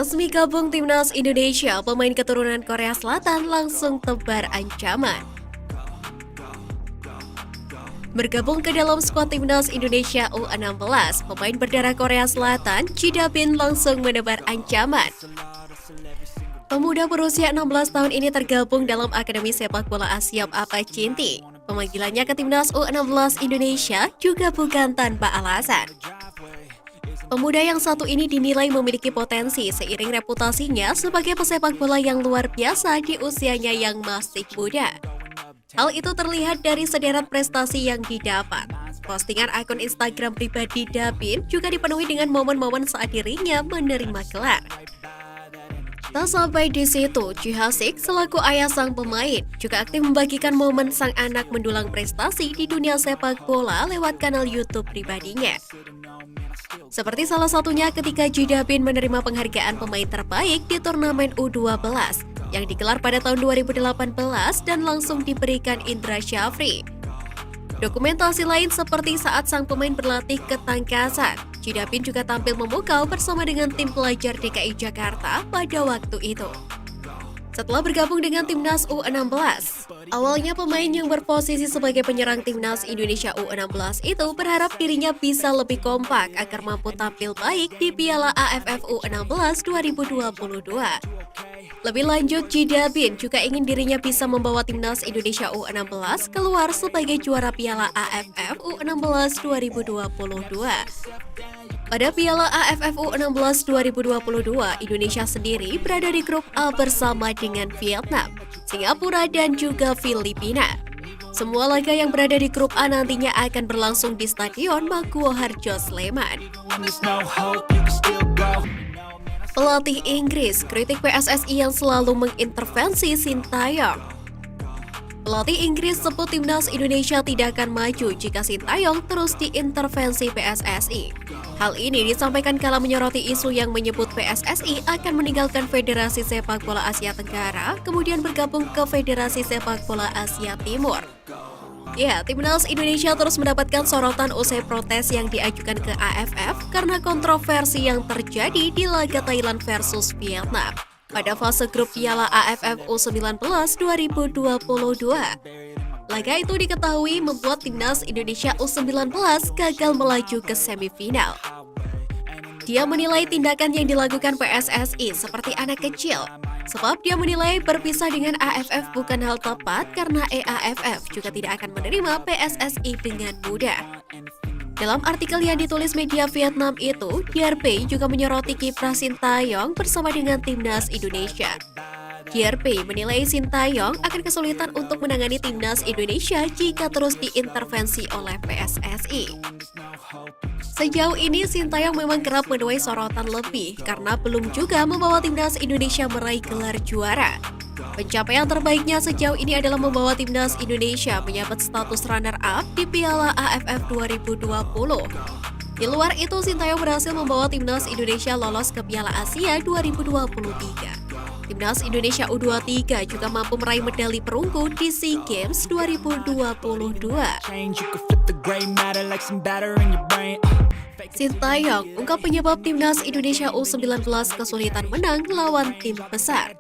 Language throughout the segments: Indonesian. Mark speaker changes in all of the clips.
Speaker 1: Resmi gabung Timnas Indonesia, pemain keturunan Korea Selatan langsung tebar ancaman. Bergabung ke dalam skuad Timnas Indonesia U16, pemain berdarah Korea Selatan, Ji Da-bin langsung menebar ancaman. Pemuda berusia 16 tahun ini tergabung dalam Akademi Sepak Bola Asiop Apachinti. Pemanggilannya ke Timnas U16 Indonesia juga bukan tanpa alasan. Pemuda yang satu ini dinilai memiliki potensi seiring reputasinya sebagai pesepak bola yang luar biasa di usianya yang masih muda. Hal itu terlihat dari sederet prestasi yang didapat. Postingan akun Instagram pribadi Da-bin juga dipenuhi dengan momen-momen saat dirinya menerima gelar. Tak sampai di situ, Ji Ha-sik selaku ayah sang pemain juga aktif membagikan momen sang anak mendulang prestasi di dunia sepak bola lewat kanal YouTube pribadinya. Seperti salah satunya ketika Ji Da-bin menerima penghargaan pemain terbaik di turnamen U12 yang digelar pada tahun 2018 dan langsung diberikan Indra Syafri. Dokumentasi lain seperti saat sang pemain berlatih ketangkasan, Ji Da-bin juga tampil memukau bersama dengan tim pelajar DKI Jakarta pada waktu itu. Setelah bergabung dengan Timnas U16, awalnya pemain yang berposisi sebagai penyerang Timnas Indonesia U16 itu berharap dirinya bisa lebih kompak agar mampu tampil baik di Piala AFF U16 2022. Lebih lanjut, Ji Da-bin juga ingin dirinya bisa membawa Timnas Indonesia U16 keluar sebagai juara Piala AFF U16 2022. Pada Piala AFF U16 2022, Indonesia sendiri berada di grup A bersama dengan Vietnam, Singapura, dan juga Filipina. Semua laga yang berada di grup A nantinya akan berlangsung di Stadion Maguwo Harjo, Sleman. Pelatih Inggris kritik PSSI yang selalu mengintervensi Sintayong. Pelatih Inggris sebut Timnas Indonesia tidak akan maju jika Sintayong terus diintervensi PSSI. Hal ini disampaikan kala menyoroti isu yang menyebut PSSI akan meninggalkan Federasi Sepak Bola Asia Tenggara, kemudian bergabung ke Federasi Sepak Bola Asia Timur. Ya, Timnas Indonesia terus mendapatkan sorotan usai protes yang diajukan ke AFF karena kontroversi yang terjadi di laga Thailand versus Vietnam pada fase grup Piala AFF U19 2022. Laga itu diketahui membuat Timnas Indonesia U19 gagal melaju ke semifinal. Dia menilai tindakan yang dilakukan PSSI seperti anak kecil, sebab dia menilai berpisah dengan AFF bukan hal tepat karena EAFF juga tidak akan menerima PSSI dengan mudah. Dalam artikel yang ditulis media Vietnam itu, DRP juga menyoroti kiprah Sintayong bersama dengan Timnas Indonesia. DRP menilai Sintayong akan kesulitan untuk menangani Timnas Indonesia jika terus diintervensi oleh PSSI. Sejauh ini Sintayong memang kerap menuai sorotan lebih karena belum juga membawa Timnas Indonesia meraih gelar juara. Pencapaian terbaiknya sejauh ini adalah membawa Timnas Indonesia menyabet status runner-up di Piala AFF 2020. Di luar itu, Sintayong berhasil membawa Timnas Indonesia lolos ke Piala Asia 2023. Timnas Indonesia U23 juga mampu meraih medali perunggu di SEA Games 2022. Sintayong ungkap penyebab Timnas Indonesia U19 kesulitan menang lawan tim besar.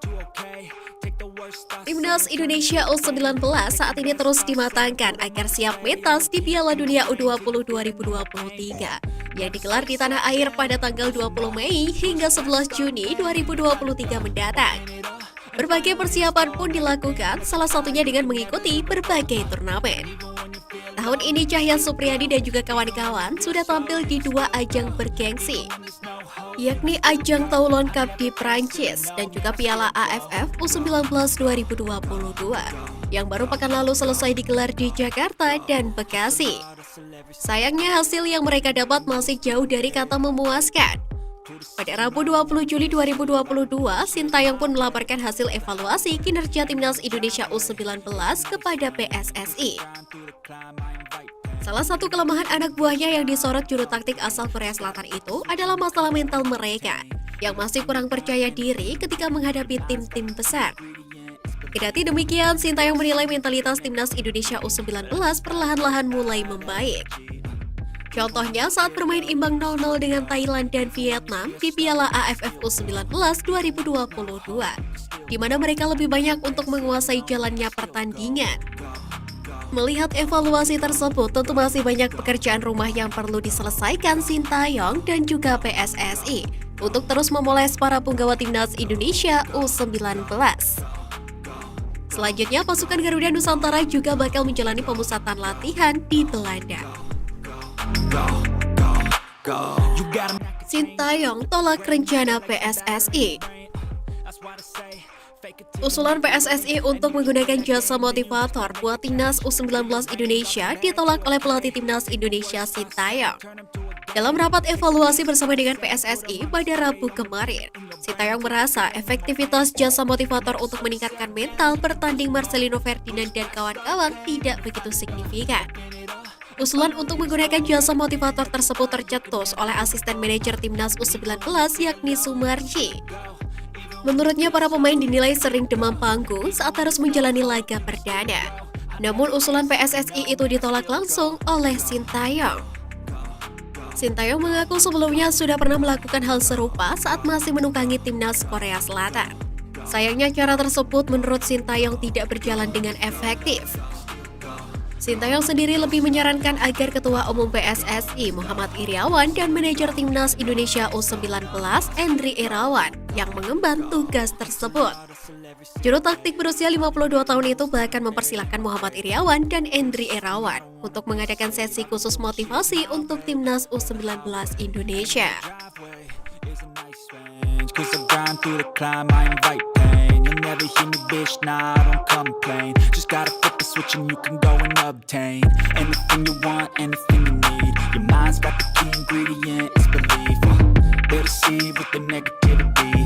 Speaker 1: Timnas Indonesia U19 saat ini terus dimatangkan agar siap mentas di Piala Dunia U20 2023 yang digelar di tanah air pada tanggal 20 Mei hingga 11 Juni 2023 mendatang. Berbagai persiapan pun dilakukan, salah satunya dengan mengikuti berbagai turnamen. Tahun ini Cahya Supriyadi dan juga kawan-kawan sudah tampil di dua ajang bergengsi, yakni ajang Toulon Cup di Prancis dan juga Piala AFF U19 2022 yang baru pekan lalu selesai digelar di Jakarta dan Bekasi. Sayangnya hasil yang mereka dapat masih jauh dari kata memuaskan. Pada Rabu 20 Juli 2022, Sintayong pun melaporkan hasil evaluasi kinerja Timnas Indonesia U19 kepada PSSI. Salah satu kelemahan anak buahnya yang disorot juru taktik asal Korea Selatan itu adalah masalah mental mereka yang masih kurang percaya diri ketika menghadapi tim-tim besar. Kendati demikian, Sintayong menilai mentalitas Timnas Indonesia U19 perlahan-lahan mulai membaik. Contohnya saat bermain imbang 0-0 dengan Thailand dan Vietnam di Piala AFF U19 2022, di mana mereka lebih banyak untuk menguasai jalannya pertandingan. Melihat evaluasi tersebut, tentu masih banyak pekerjaan rumah yang perlu diselesaikan Sintayong dan juga PSSI untuk terus memoles para punggawa timnas Indonesia U19. Selanjutnya, pasukan Garuda Nusantara juga bakal menjalani pemusatan latihan di Belanda. Sintayong tolak rencana PSSI. Usulan PSSI untuk menggunakan jasa motivator buat timnas U19 Indonesia ditolak oleh pelatih timnas Indonesia Sintayong. Dalam rapat evaluasi bersama dengan PSSI pada Rabu kemarin, Sintayong merasa efektivitas jasa motivator untuk meningkatkan mental bertanding Marcelino Ferdinand dan kawan-kawan tidak begitu signifikan. Usulan untuk menggunakan jasa motivator tersebut tercetus oleh asisten manajer timnas U19 yakni Sumarji. Menurutnya, para pemain dinilai sering demam panggung saat harus menjalani laga perdana. Namun usulan PSSI itu ditolak langsung oleh Sintayong. Sintayong mengaku sebelumnya sudah pernah melakukan hal serupa saat masih menunggangi timnas Korea Selatan. Sayangnya cara tersebut menurut Sintayong tidak berjalan dengan efektif. Sintayong sendiri lebih menyarankan agar Ketua Umum PSSI Muhammad Iriawan dan manajer timnas Indonesia U19 Endri Irawan yang mengemban tugas tersebut. Juru taktik berusia 52 tahun itu bahkan mempersilahkan Muhammad Iriawan dan Endri Irawan untuk mengadakan sesi khusus motivasi untuk timnas U19 Indonesia.
Speaker 2: Never hear me, bitch, nah, I don't complain. Just gotta flip the switch and you can go and obtain anything you want, anything you need. Your mind's got the key ingredient, it's belief. They deceive with the negativity.